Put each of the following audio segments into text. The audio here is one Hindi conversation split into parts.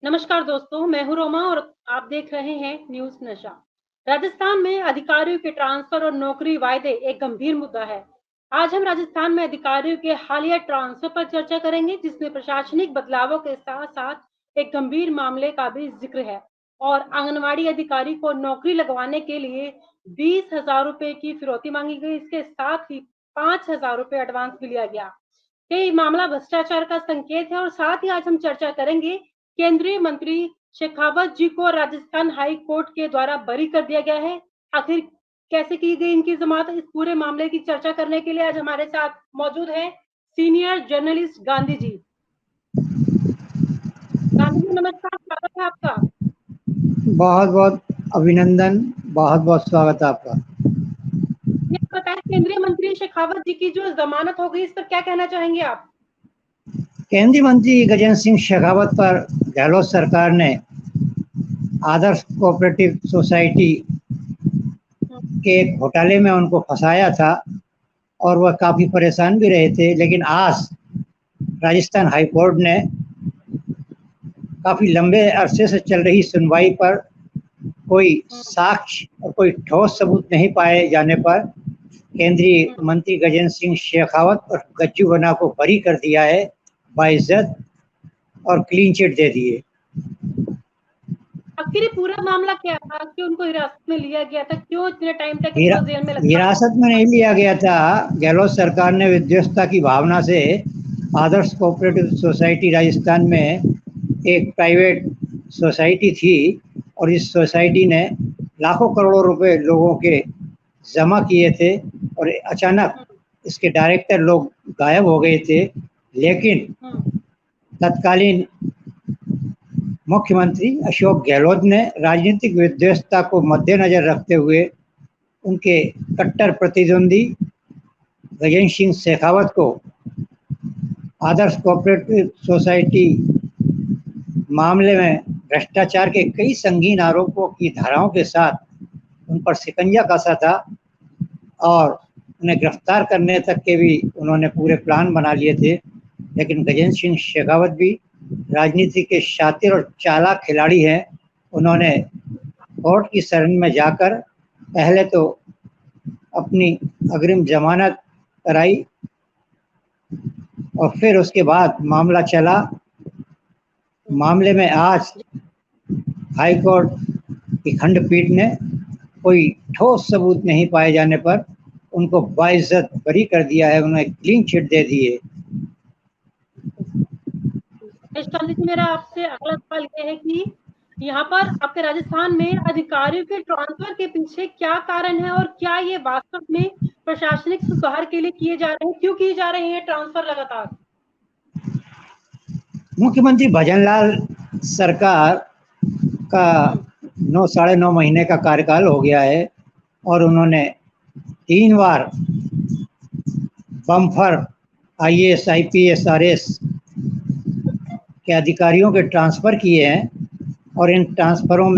नमस्कार दोस्तों, मैं हूँ रोमा और आप देख रहे हैं न्यूज़ नशा। राजस्थान में अधिकारियों के ट्रांसफर और नौकरी वायदे एक गंभीर मुद्दा है। आज हम राजस्थान में अधिकारियों के हालिया ट्रांसफर पर चर्चा करेंगे, जिसमें प्रशासनिक बदलावों के साथ-साथ एक गंभीर मामले का भी जिक्र है। और आंगनवाड़ी अधिकारी को नौकरी लगवाने के लिए 20,000 रुपए की फिरौती मांगी गई। इसके साथ ही 5,000 रुपए एडवांस भी लिया गया। ये मामला भ्रष्टाचार का संकेत है और साथ ही आज हम चर्चा करेंगे केंद्रीय मंत्री शेखावत जी को राजस्थान हाई कोर्ट के द्वारा बरी कर दिया गया है। आखिर कैसे की गई इनकी जमानत, इस पूरे मामले की चर्चा करने के लिए आज हमारे साथ मौजूद है सीनियर जर्नलिस्ट गांधी जी। गांधी जी नमस्कार, स्वागत है आपका। बहुत बहुत अभिनंदन, बहुत बहुत स्वागत है आपका। ये बताएं, केंद्रीय मंत्री शेखावत जी की जो जमानत हो गई, इस पर क्या कहना चाहेंगे आप? केंद्रीय मंत्री गजेंद्र सिंह शेखावत पर गहलोत सरकार ने आदर्श कोऑपरेटिव सोसाइटी के एक घोटाले में उनको फंसाया था और वह काफ़ी परेशान भी रहे थे। लेकिन आज राजस्थान हाई कोर्ट ने काफ़ी लंबे अरसे से चल रही सुनवाई पर कोई साक्ष्य और कोई ठोस सबूत नहीं पाए जाने पर केंद्रीय मंत्री गजेंद्र सिंह शेखावत और गज्जू बना को बरी कर दिया है बाइज्जत और क्लीन चिट दे दिए। आखिर ये पूरा मामला क्या था कि उनको हिरासत में लिया गया था? क्यों इतने टाइम तक इनको जेल में रखा? हिरासत में नहीं लिया गया था। गहलोत सरकार ने विध्वंसता की भावना से आदर्श कोऑपरेटिव सोसाइटी राजस्थान में एक प्राइवेट सोसाइटी थी और इस सोसाइटी ने लाखों करोड़ों रुपए लोगों के जमा किए थे और अचानक इसके डायरेक्टर लोग गायब हो गए थे। लेकिन तत्कालीन मुख्यमंत्री अशोक गहलोत ने राजनीतिक विध्वंसता को मद्देनजर रखते हुए उनके कट्टर प्रतिद्वंदी गजेंद्र सिंह शेखावत को आदर्श कोऑपरेटिव सोसाइटी मामले में भ्रष्टाचार के कई संगीन आरोपों की धाराओं के साथ उन पर शिकंजा कसा था और उन्हें गिरफ्तार करने तक के भी उन्होंने पूरे प्लान बना लिए थे। लेकिन गजेंद्र सिंह शेखावत भी राजनीति के शातिर और चालाक खिलाड़ी हैं। उन्होंने कोर्ट की शरण में जाकर पहले तो अपनी अग्रिम जमानत कराई और फिर उसके बाद मामला चला। मामले में आज हाई कोर्ट की खंडपीठ ने कोई ठोस सबूत नहीं पाए जाने पर उनको बाइज्जत बरी कर दिया है, उन्हें क्लीन चिट दे दी है। मेरा आपसे अगला सवाल ये है कि यहाँ पर आपके राजस्थान में अधिकारियों के ट्रांसफर के पीछे क्या कारण है और क्या ये वास्तव में प्रशासनिक सुधार के लिए किए जा रहे हैं? क्यों किए जा रहे हैं ट्रांसफर लगातार? मुख्यमंत्री भजनलाल सरकार का 9 साढ़े 9 महीने का कार्यकाल हो गया है और उन्होंने 3 बार बम्फर आईएएस, आईपीएस, आरएस के अधिकारियों के ट्रांसफ़र किए हैं और इन ट्रांसफ़रों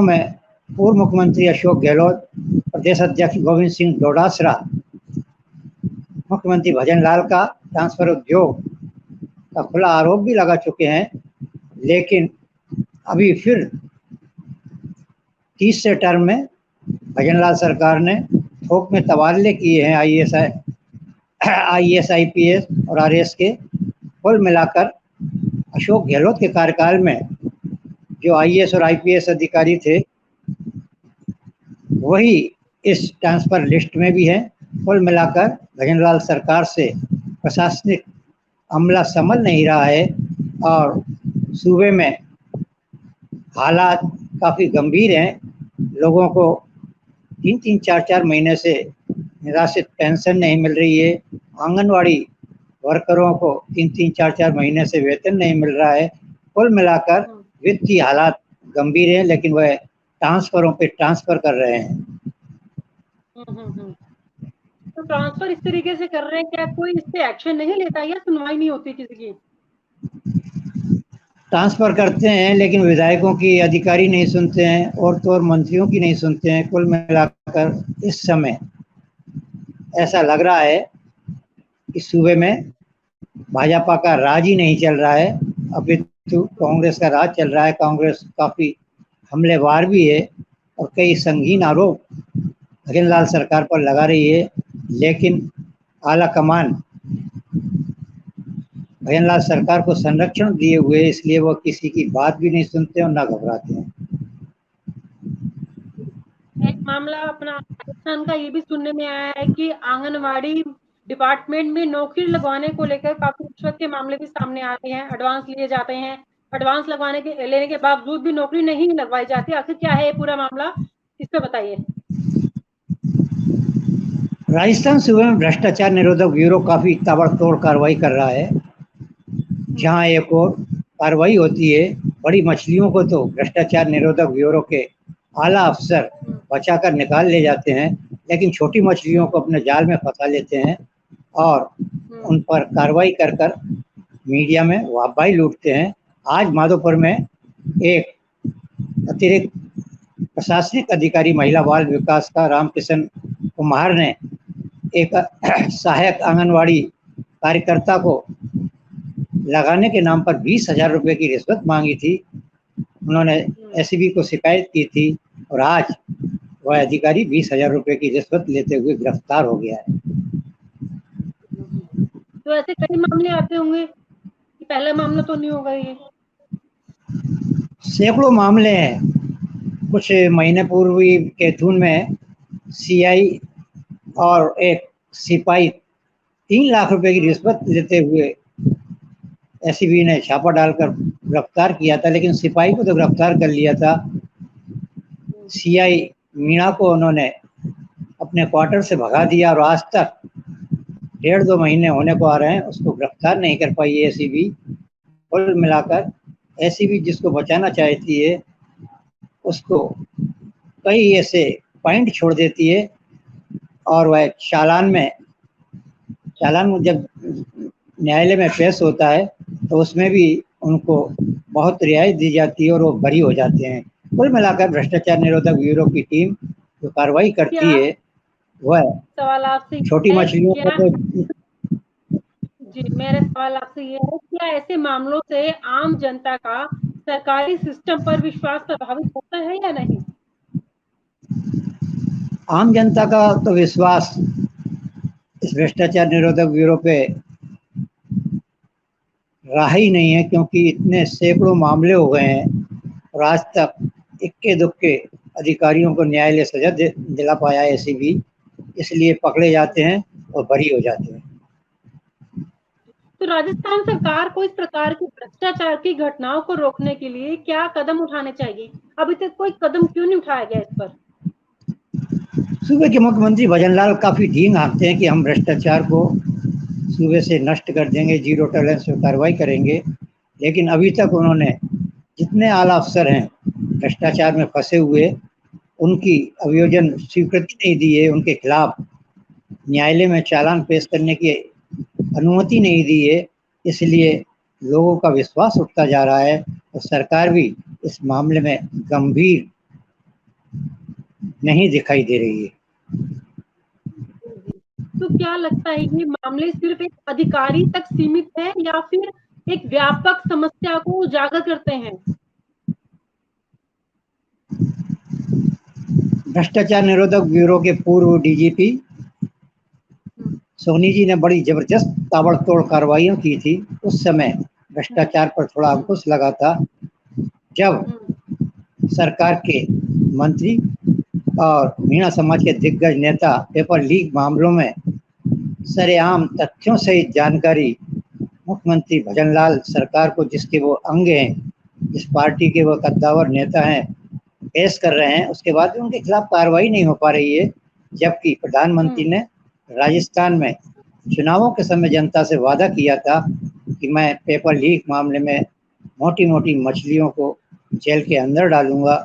में पूर्व मुख्यमंत्री अशोक गहलोत, प्रदेश अध्यक्ष गोविंद सिंह डोटासरा, मुख्यमंत्री भजनलाल का ट्रांसफ़र उद्योग का खुला आरोप भी लगा चुके हैं। लेकिन अभी फिर तीसरे टर्म में भजनलाल सरकार ने थोक में तबादले किए हैं आईएएस, आईपीएस और आरएस के। कुल मिलाकर अशोक गहलोत के कार्यकाल में जो आईएएस और आईपीएस अधिकारी थे वही इस ट्रांसफ़र लिस्ट में भी हैं। कुल मिलाकर भजनलाल सरकार से प्रशासनिक अमला संभल नहीं रहा है और सूबे में हालात काफ़ी गंभीर हैं। लोगों को 3-3, 4-4 महीने से निराश्रित पेंशन नहीं मिल रही है। आंगनवाड़ी वर्करों को 3-3, 4-4 महीने से वेतन नहीं मिल रहा है। कुल मिलाकर वित्तीय हालात गंभीर हैं, लेकिन वह ट्रांसफरों पे ट्रांसफर कर रहे हैं। तो ट्रांसफर इस तरीके से कर रहे हैं, क्या कोई इस पे एक्शन नहीं लेता या सुनवाई नहीं होती किसी की? ट्रांसफ़र करते हैं लेकिन विधायकों की अधिकारी नहीं सुनते हैं और तो और मंत्रियों की नहीं सुनते हैं। कुल मिलाकर इस समय ऐसा लग रहा है इस सूबे में भाजपा का राज ही नहीं चल रहा है, अभी तो कांग्रेस का राज चल रहा है। कांग्रेस काफी हमलेवार भी है और कई संगीन आरोप भजनलाल सरकार पर लगा रही है, लेकिन आला कमान भजनलाल सरकार को संरक्षण दिए हुए, इसलिए वो किसी की बात भी नहीं सुनते और ना घबराते हैं। एक मामला अपना राजस्थान का ये भी सुनने में आया है कि आंगनवाड़ी डिपार्टमेंट में नौकरी लगवाने को लेकर काफी रिश्वत के मामले भी सामने आते हैं। एडवांस लिए जाते हैं, एडवांस लेने के बावजूद भी नौकरी नहीं लगवाई जाती। आखिर क्या है ये पूरा मामला, इस पे बताइए। राजस्थान सूबे में भ्रष्टाचार निरोधक ब्यूरो काफी ताबड़तोड़ कार्रवाई कर रहा है। जहां एक और कार्रवाई होती है, बड़ी मछलियों को तो भ्रष्टाचार निरोधक ब्यूरो के आला अफसर बचाकर निकाल ले जाते हैं, लेकिन छोटी मछलियों को अपने जाल में फंसा लेते हैं और उन पर कार्रवाई कर कर मीडिया में वाहवाही लूटते हैं। आज माधोपुर में एक अतिरिक्त प्रशासनिक अधिकारी महिला बाल विकास का रामकिशन कुमार ने एक सहायक आंगनवाड़ी कार्यकर्ता को लगाने के नाम पर 20,000 रुपए की रिश्वत मांगी थी। उन्होंने एसीबी को शिकायत की थी और आज वह अधिकारी 20,000 रुपए की रिश्वत लेते हुए गिरफ्तार हो गया है। तो ऐसे कई मामले आते होंगे, पहला मामला तो नहीं होगा ये? सैकड़ों मामले हैं। कुछ महीने पूर्व ही कैथून में सीआई और एक सिपाही 3 लाख रुपए की रिश्वत लेते हुए एसीबी ने छापा डालकर गिरफ्तार किया था, लेकिन सिपाही को तो गिरफ्तार कर लिया था। सीआई मीणा को उन्होंने अपने क्वार्टर से भगा दिया और आज तक 1.5-2 महीने होने को आ रहे हैं, उसको गिरफ्तार नहीं कर पाई एसीबी। कुल मिलाकर एसीबी जिसको बचाना चाहती है उसको कई ऐसे पॉइंट छोड़ देती है और वह चालान में जब न्यायालय में पेश होता है तो उसमें भी उनको बहुत रियायत दी जाती है और वो बरी हो जाते हैं। कुल मिलाकर भ्रष्टाचार निरोधक ब्यूरो की टीम जो कार्रवाई करती है वह सवाल आपसे छोटी मछलियों को तो जी, मेरा सवाल आपसे ये है, क्या ऐसे मामलों से आम जनता का सरकारी सिस्टम पर विश्वास प्रभावित होता है या नहीं? आम जनता का तो विश्वास इस भ्रष्टाचार निरोधक ब्यूरो पे रहा ही नहीं है, क्योंकि इतने सैकड़ों मामले हो गए हैं और आज तक इक्के दुक्के अधिकारियों को न्यायालय सजा दिला पाया है एसीबी, इसलिए पकड़े जाते हैं और बरी हो जाते हैं। तो राजस्थान सरकार को इस प्रकार की भ्रष्टाचार की घटनाओं को रोकने के लिए क्या कदम उठाने चाहिए? अभी तक कोई कदम क्यों नहीं उठाया गया इस पर? सूबे के मुख्यमंत्री भजनलाल काफी ढींग हाँकते हैं कि हम भ्रष्टाचार को सूबे से नष्ट कर देंगे, जीरो टॉलरेंस पे कार्रवाई करेंगे, लेकिन अभी तक उन्होंने जितने आला अफसर हैं भ्रष्टाचार में फंसे हुए उनकी अभियोजन स्वीकृति नहीं दी है, उनके खिलाफ न्यायालय में चालान पेश करने की अनुमति नहीं दी है। इसलिए लोगों का विश्वास उठता जा रहा है और सरकार भी इस मामले में गंभीर नहीं दिखाई दे रही है। तो क्या लगता है ये मामले सिर्फ एक अधिकारी तक सीमित है या फिर एक व्यापक समस्या को उजागर करते हैं? भ्रष्टाचार निरोधक ब्यूरो के पूर्व डीजीपी सोनी जी ने बड़ी जबरदस्त ताबड़तोड़ कार्रवाइयां की थी। उस समय भ्रष्टाचार पर थोड़ा अंकुश लगा था, जब सरकार के मंत्री और मीणा समाज के दिग्गज नेता पेपर लीक मामलों में सरेआम तथ्यों सहित जानकारी मुख्यमंत्री भजनलाल सरकार को, जिसके वो अंग हैं, जिस पार्टी के वो कद्दावर नेता हैं, पेश कर रहे हैं, उसके बाद भी उनके खिलाफ कार्रवाई नहीं हो पा रही है। जबकि प्रधानमंत्री ने राजस्थान में चुनावों के समय जनता से वादा किया था कि मैं पेपर लीक मामले में मोटी मोटी मछलियों को जेल के अंदर डालूंगा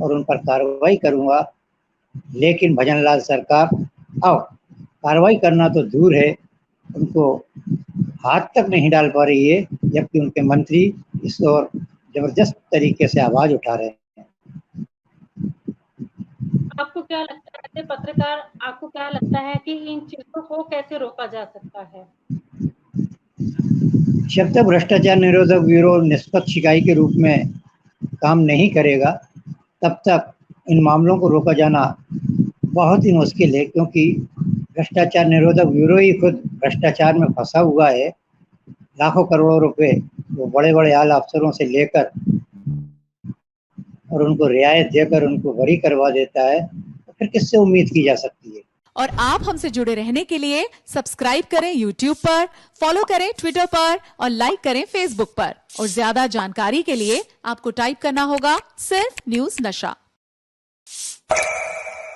और उन पर कार्रवाई करूंगा, लेकिन भजनलाल सरकार अब कार्रवाई करना तो दूर है, उनको हाथ तक नहीं डाल पा रही है, जबकि उनके मंत्री इस ओर जबरदस्त तरीके से आवाज उठा रहे हैं। आपको क्या लगता ऐसे पत्रकार, आपको क्या लगता है कि इन चीज़ों को कैसे रोका जा सकता है? जब तक भ्रष्टाचार निरोधक ब्यूरो निष्पक्ष इकाई के रूप में काम नहीं करेगा, तब तक इन मामलों को रोका जाना बहुत ही मुश्किल है, क्योंकि भ्रष्टाचार निरोधक ब्यूरो ही खुद भ्रष्टाचार में फंसा हुआ है। लाखों करोड़ों रुपए वो बड़े-बड़े आला अफसरों से लेकर और उनको रियायत देकर उनको बरी करवा देता है, तो फिर किससे उम्मीद की जा सकती है? और आप हमसे जुड़े रहने के लिए सब्सक्राइब करें YouTube पर, फॉलो करें Twitter पर और लाइक करें Facebook पर। और ज्यादा जानकारी के लिए आपको टाइप करना होगा सिर्फ न्यूज़ नशा।